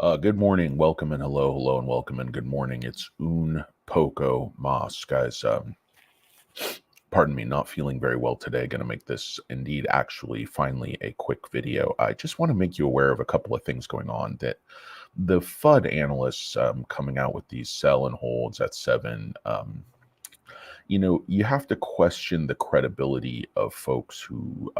Good morning, welcome and hello and welcome and good morning. It's un poco mas, guys. Pardon me, not feeling very well today. Going to make this indeed actually finally a quick video. I just want to make you aware of a couple of things going on. That the FUD analysts coming out with these sell and holds at 7. You have to question the credibility of folks who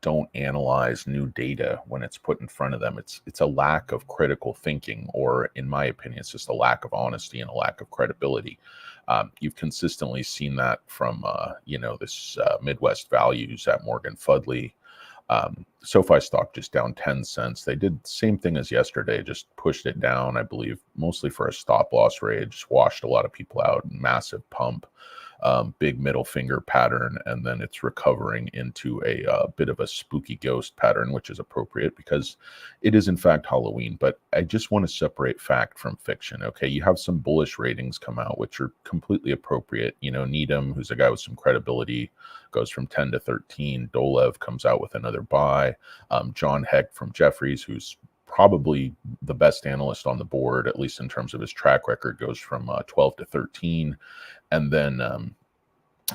don't analyze new data when it's put in front of them. It's a lack of critical thinking, or in my opinion, it's just a lack of honesty and a lack of credibility. You've consistently seen that from this Midwest Values at Morgan Fudley. SOFI stock just down 10 cents. They did the same thing as yesterday, just pushed it down, I believe, mostly for a stop loss rage, just washed a lot of people out, massive pump. Big middle finger pattern, and then it's recovering into a bit of a spooky ghost pattern, which is appropriate because it is in fact Halloween. But I just want to separate fact from fiction. Okay, you have some bullish ratings come out, which are completely appropriate. Needham, who's a guy with some credibility, goes from 10 to 13. Dolev comes out with another buy. John Heck from Jefferies, who's probably the best analyst on the board, at least in terms of his track record, goes from 12 to 13. And then,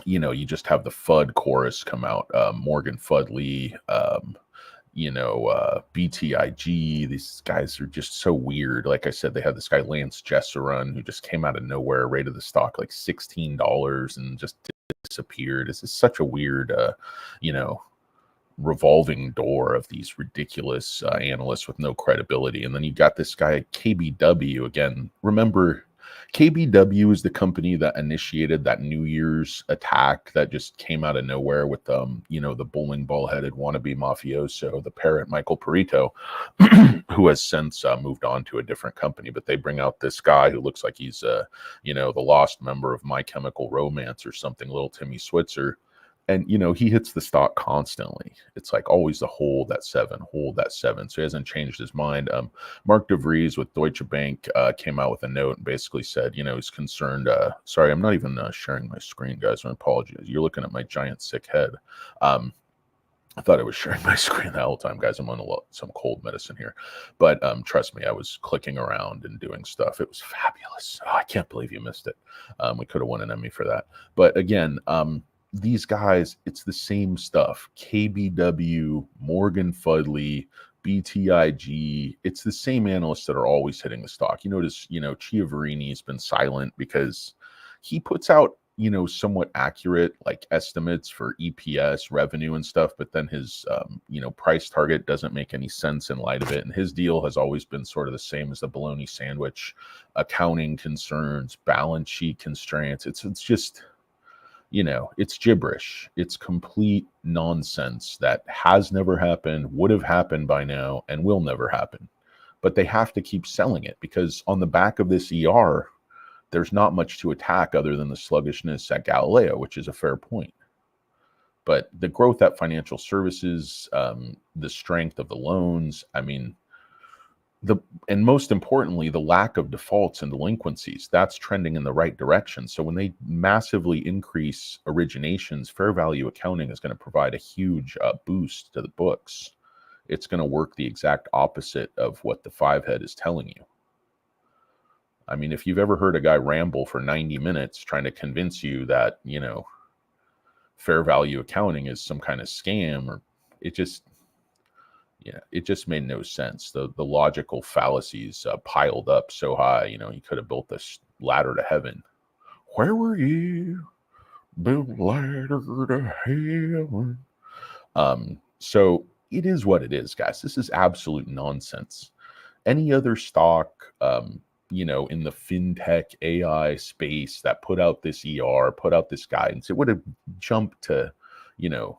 you just have the FUD chorus come out, Morgan Fudley, BTIG. These guys are just so weird. Like I said, they had this guy, Lance Jesserun, who just came out of nowhere, rated the stock like $16 and just disappeared. This is such a weird, revolving door of these ridiculous analysts with no credibility. And then you got this guy KBW again. Remember, KBW is the company that initiated that New Year's attack that just came out of nowhere with the bowling ball headed wannabe mafioso, the Parrot Michael Perito, who has since moved on to a different company. But they bring out this guy who looks like he's the lost member of My Chemical Romance or something, little Timmy Switzer. And, he hits the stock constantly. It's like always the hold at 7. So he hasn't changed his mind. Mark DeVries with Deutsche Bank came out with a note and basically said, he's concerned. Sorry, I'm not even sharing my screen, guys. My apologies. You're looking at my giant sick head. I thought I was sharing my screen the whole time, guys. I'm on some cold medicine here. But trust me, I was clicking around and doing stuff. It was fabulous. Oh, I can't believe you missed it. We could have won an Emmy for that. But again, these guys, it's the same stuff. KBW, Morgan Fudley, BTIG, it's the same analysts that are always hitting the stock. You notice, Chiavarini's been silent because he puts out, somewhat accurate like estimates for EPS, revenue and stuff, but then his, price target doesn't make any sense in light of it. And his deal has always been sort of the same as the bologna sandwich: accounting concerns, balance sheet constraints. It's just... it's gibberish. It's complete nonsense that has never happened, would have happened by now, and will never happen. But they have to keep selling it because on the back of this ER, there's not much to attack other than the sluggishness at Galileo, which is a fair point. But the growth at financial services, the strength of the loans, and most importantly, the lack of defaults and delinquencies, that's trending in the right direction. So when they massively increase originations, fair value accounting is going to provide a huge boost to the books. It's going to work the exact opposite of what the 5-head is telling you. If you've ever heard a guy ramble for 90 minutes trying to convince you that, fair value accounting is some kind of scam, or it just made no sense. The logical fallacies piled up so high. You could have built this ladder to heaven. Where were you? Build a ladder to heaven. So it is what it is, guys. This is absolute nonsense. Any other stock, in the fintech AI space that put out this put out this guidance, it would have jumped to, $14-15.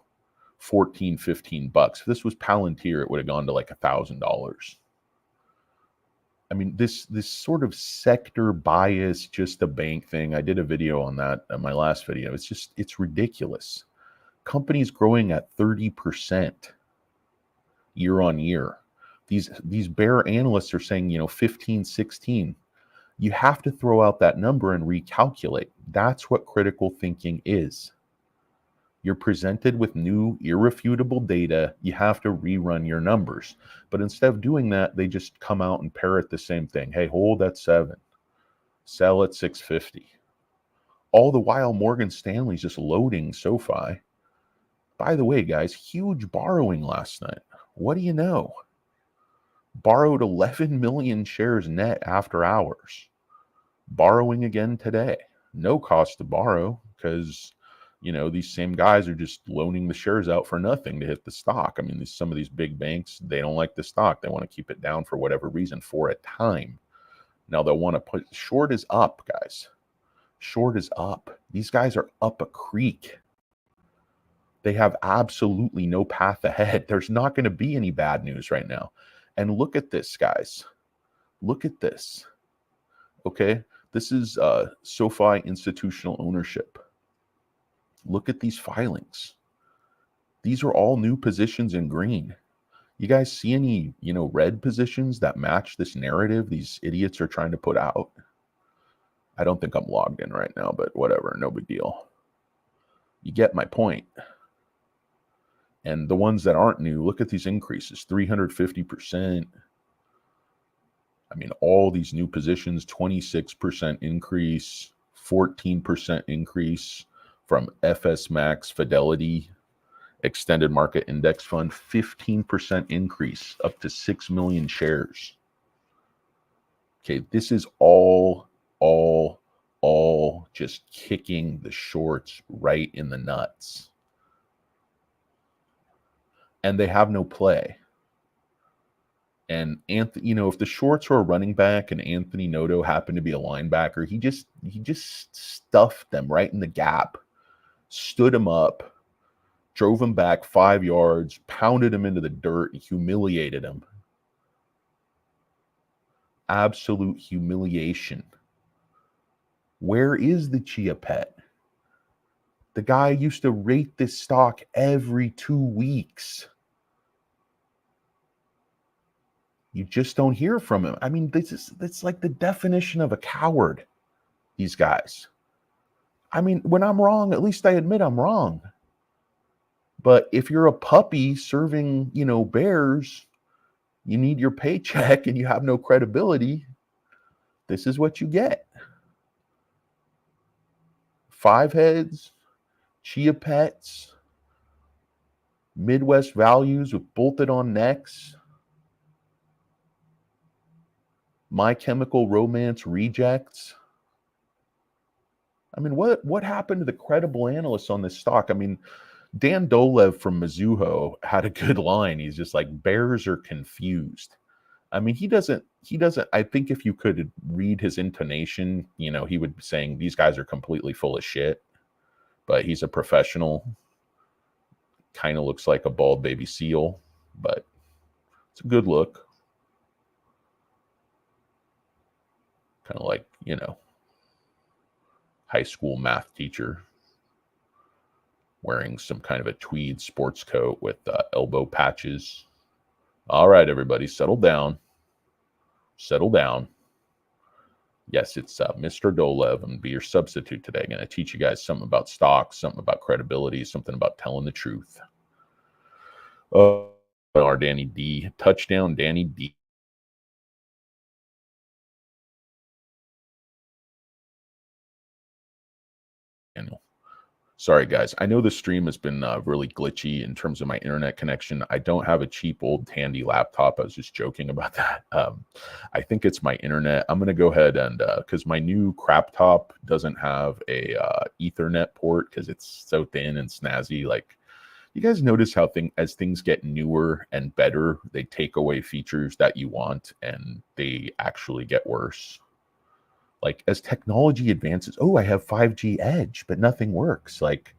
If this was Palantir, it would have gone to like $1,000. This sort of sector bias, just a bank thing. I did a video on that in my last video. It's ridiculous. Companies growing at 30% year on year. These bear analysts are saying, 15, 16. You have to throw out that number and recalculate. That's what critical thinking is. You're presented with new irrefutable data. You have to rerun your numbers. But instead of doing that, they just come out and parrot the same thing. Hey, hold at 7. Sell at 650. All the while, Morgan Stanley's just loading SOFI. By the way, guys, huge borrowing last night. What do you know? Borrowed 11 million shares net after hours. Borrowing again today. No cost to borrow because, these same guys are just loaning the shares out for nothing to hit the stock. I mean, some of these big banks, they don't like the stock. They want to keep it down for whatever reason for a time. Now they'll want to put short is up, guys. Short is up. These guys are up a creek. They have absolutely no path ahead. There's not going to be any bad news right now. And look at this, guys. Look at this. Okay, this is SOFI institutional ownership. Look at these filings. These are all new positions in green. You guys see any, red positions that match this narrative these idiots are trying to put out? I don't think I'm logged in right now, but whatever, no big deal. You get my point. And the ones that aren't new, look at these increases, 350%. I mean, all these new positions, 26% increase, 14% increase from FS Max Fidelity, Extended Market Index Fund, 15% increase up to 6 million shares. Okay, this is all just kicking the shorts right in the nuts. And they have no play. And Anthony, if the shorts were a running back and Anthony Noto happened to be a linebacker, he just stuffed them right in the gap, stood him up, drove him back 5 yards, pounded him into the dirt, and humiliated him. Absolute humiliation. Where is the Chia Pet? The guy used to rate this stock every 2 weeks. You just don't hear from him. I mean, that's like the definition of a coward, these guys. I mean, when I'm wrong, at least I admit I'm wrong. But if you're a puppy serving, bears, you need your paycheck and you have no credibility, this is what you get. 5 heads, Chia Pets, Midwest values with bolted on necks, My Chemical Romance rejects. I mean, what happened to the credible analysts on this stock? I mean, Dan Dolev from Mizuho had a good line. He's just like, bears are confused. I mean, he doesn't, I think if you could read his intonation, he would be saying these guys are completely full of shit, but he's a professional. Kind of looks like a bald baby seal, but it's a good look. Kind of like, high school math teacher wearing some kind of a tweed sports coat with elbow patches. All right, everybody, settle down. Settle down. Yes, it's Mr. Dolev. I'm going to be your substitute today. I'm going to teach you guys something about stocks, something about credibility, something about telling the truth. Our Danny D. Touchdown, Danny D. Sorry, guys. I know the stream has been really glitchy in terms of my internet connection. I don't have a cheap old handy laptop. I was just joking about that. I think it's my internet. I'm going to go ahead and, because my new crap top doesn't have a Ethernet port because it's so thin and snazzy. Like, you guys notice how as things get newer and better, they take away features that you want and they actually get worse. Like, as technology advances, oh, I have 5G Edge, but nothing works. Like,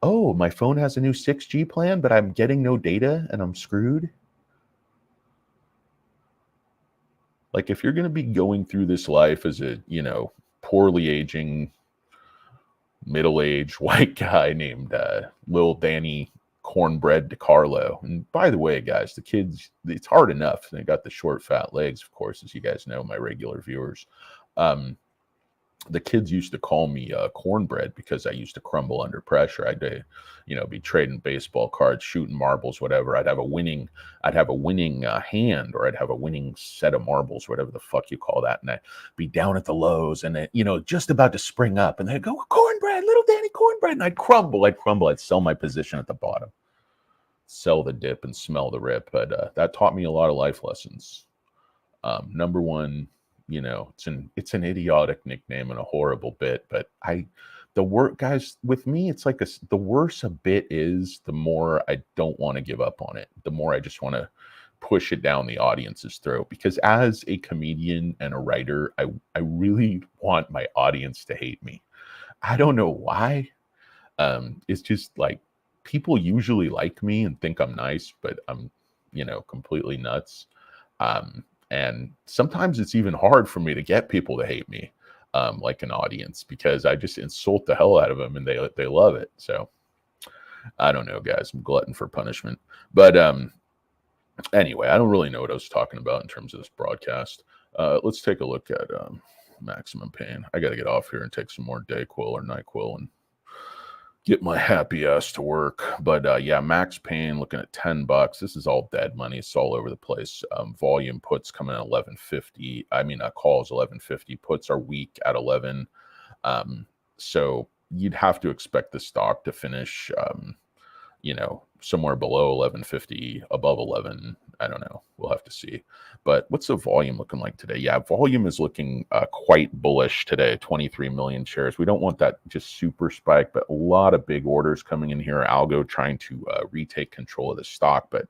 oh, my phone has a new 6G plan, but I'm getting no data and I'm screwed. Like, if you're going to be going through this life as a, poorly aging, middle-aged white guy named Lil Danny Cornbread DiCarlo. And by the way, guys, the kids, it's hard enough. They got the short, fat legs, of course, as you guys know, my regular viewers. the kids used to call me cornbread because I used to crumble under pressure. I'd be trading baseball cards, shooting marbles, whatever. I'd have a winning hand, or I'd have a winning set of marbles, whatever the fuck you call that, and I'd be down at the lows, and then, just about to spring up, and they'd go, cornbread, little Danny cornbread, and I'd crumble, I'd sell my position at the bottom, sell the dip, and smell the rip. But that taught me a lot of life lessons. Number one, it's an idiotic nickname and a horrible bit, but the work, guys, with me, it's like the worse a bit is, the more I don't want to give up on it, the more I just want to push it down the audience's throat. Because as a comedian and a writer, I really want my audience to hate me. I don't know why. It's just like, people usually like me and think I'm nice, but I'm, completely nuts. And sometimes it's even hard for me to get people to hate me, like an audience, because I just insult the hell out of them and they love it. So I don't know, guys. I'm glutton for punishment. But anyway, I don't really know what I was talking about in terms of this broadcast. Let's take a look at maximum pain. I got to get off here and take some more Dayquil or NyQuil and get my happy ass to work. But yeah, max pain looking at $10. This is all dead money. It's all over the place. Volume puts coming at 1150. Calls 1150. Puts are weak at 11. So you'd have to expect the stock to finish, somewhere below 1150, above 11. I don't know. We'll have to see. But what's the volume looking like today? Yeah, volume is looking quite bullish today. 23 million shares. We don't want that just super spike, but a lot of big orders coming in here. Algo trying to retake control of the stock. But,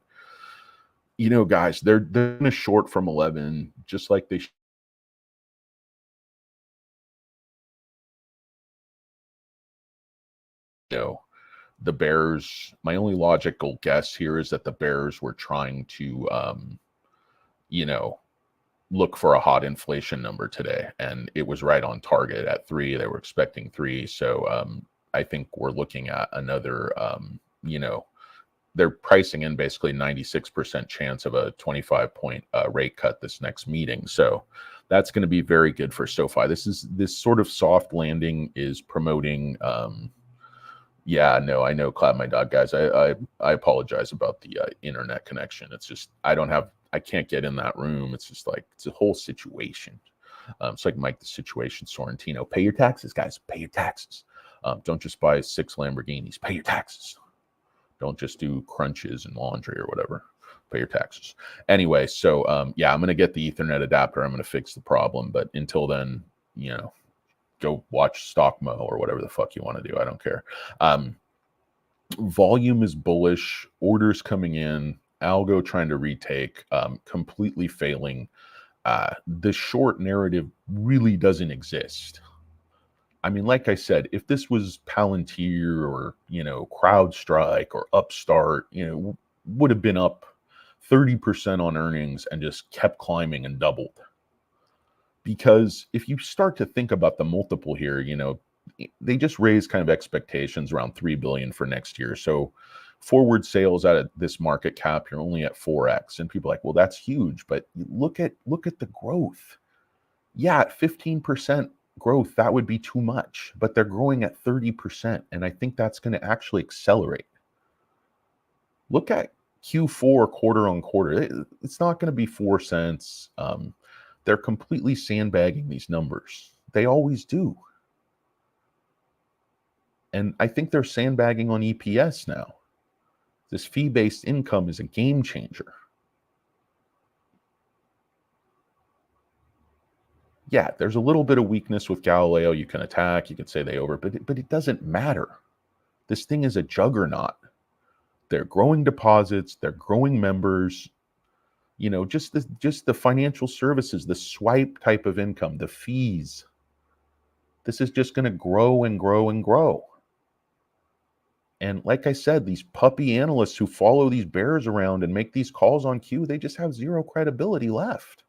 guys, they're going to short from 11, just like they the Bears. My only logical guess here is that the Bears were trying to, look for a hot inflation number today, and it was right on target at 3. They were expecting 3. So I think we're looking at another, they're pricing in basically 96% chance of a 25-point rate cut this next meeting. So that's going to be very good for SoFi. This sort of soft landing is promoting. Yeah, no, I know. Clap my dog, guys. I apologize about the internet connection. It's just I can't get in that room. It's just like, it's a whole situation. It's like Mike the Situation Sorrentino. Pay your taxes, guys. Pay your taxes. Don't just buy 6 Lamborghinis. Pay your taxes. Don't just do crunches and laundry or whatever. Pay your taxes. Anyway, so yeah, I'm going to get the Ethernet adapter. I'm going to fix the problem. But until then, go watch Stockmo or whatever the fuck you want to do. I don't care. Volume is bullish. Orders coming in. Algo trying to retake. Completely failing. The short narrative really doesn't exist. Like I said, if this was Palantir or, CrowdStrike or Upstart, would have been up 30% on earnings and just kept climbing and doubled. Because if you start to think about the multiple here, they just raised kind of expectations around 3 billion for next year. So forward sales out of this market cap, you're only at 4x. And people are like, well, that's huge. But look at the growth. Yeah, at 15% growth, that would be too much. But they're growing at 30%. And I think that's going to actually accelerate. Look at Q4 quarter on quarter. It's not going to be 4 cents. They're completely sandbagging these numbers. They always do. And I think they're sandbagging on EPS now. This fee-based income is a game changer. Yeah, there's a little bit of weakness with Galileo. You can attack, you can say they but it doesn't matter. This thing is a juggernaut. They're growing deposits, they're growing members. Just the financial services, the swipe type of income, the fees. This is just going to grow and grow and grow. And like I said, these puppy analysts who follow these bears around and make these calls on Q, they just have zero credibility left.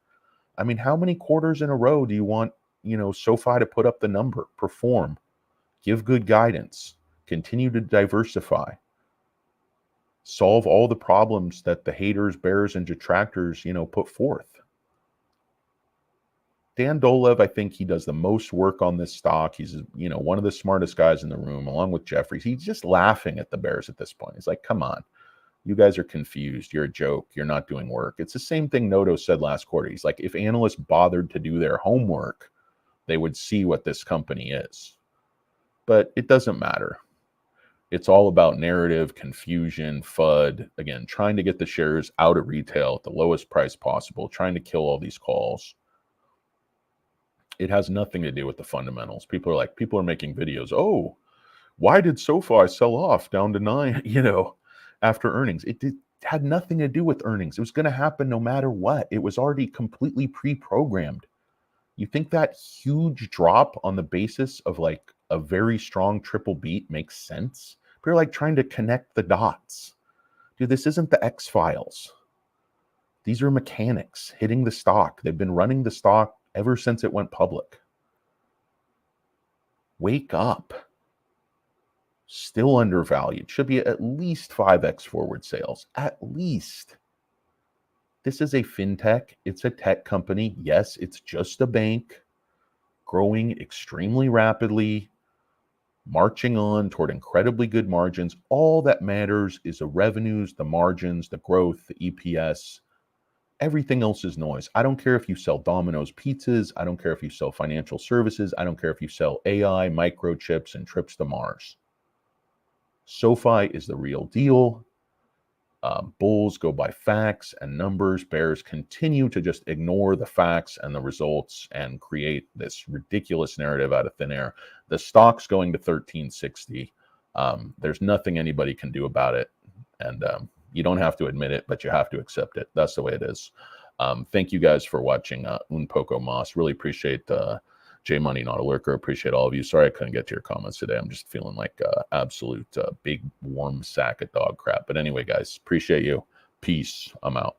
How many quarters in a row do you want, SoFi to put up the number, perform, give good guidance, continue to diversify, solve all the problems that the haters, bears, and detractors, put forth? Dan Dolev, I think he does the most work on this stock. He's, you know, one of the smartest guys in the room, along with Jeffries. He's just laughing at the bears at this point. He's like, come on, you guys are confused. You're a joke. You're not doing work. It's the same thing Noto said last quarter. He's like, if analysts bothered to do their homework, they would see what this company is. But it doesn't matter. It's all about narrative, confusion, FUD. Again, trying to get the shares out of retail at the lowest price possible, trying to kill all these calls. It has nothing to do with the fundamentals. People are making videos. Oh, why did SOFI sell off down to 9, you know, after earnings? It had nothing to do with earnings. It was going to happen no matter what. It was already completely pre-programmed. You think that huge drop on the basis of like a very strong triple beat makes sense? People are like trying to connect the dots. Dude, this isn't the X-Files. These are mechanics hitting the stock. They've been running the stock ever since it went public. Wake up. Still undervalued. Should be at least 5x forward sales. At least. This is a fintech. It's a tech company. Yes, it's just a bank growing extremely rapidly, marching on toward incredibly good margins. All that matters is the revenues, the margins, the growth, the EPS. Everything else is noise. I don't care if you sell Domino's pizzas. I don't care if you sell financial services. I don't care if you sell AI, microchips, and trips to Mars. SOFI is the real deal. Bulls go by facts and numbers. Bears continue to just ignore the facts and the results and create this ridiculous narrative out of thin air. The stock's going to 1360. There's nothing anybody can do about it. And you don't have to admit it, but you have to accept it. That's the way it is. Thank you guys for watching Un Poco Mas. Really appreciate J Money Not a Lurker. Appreciate all of you. Sorry I couldn't get to your comments today. I'm just feeling like absolute big warm sack of dog crap. But anyway, guys, appreciate you. Peace. I'm out.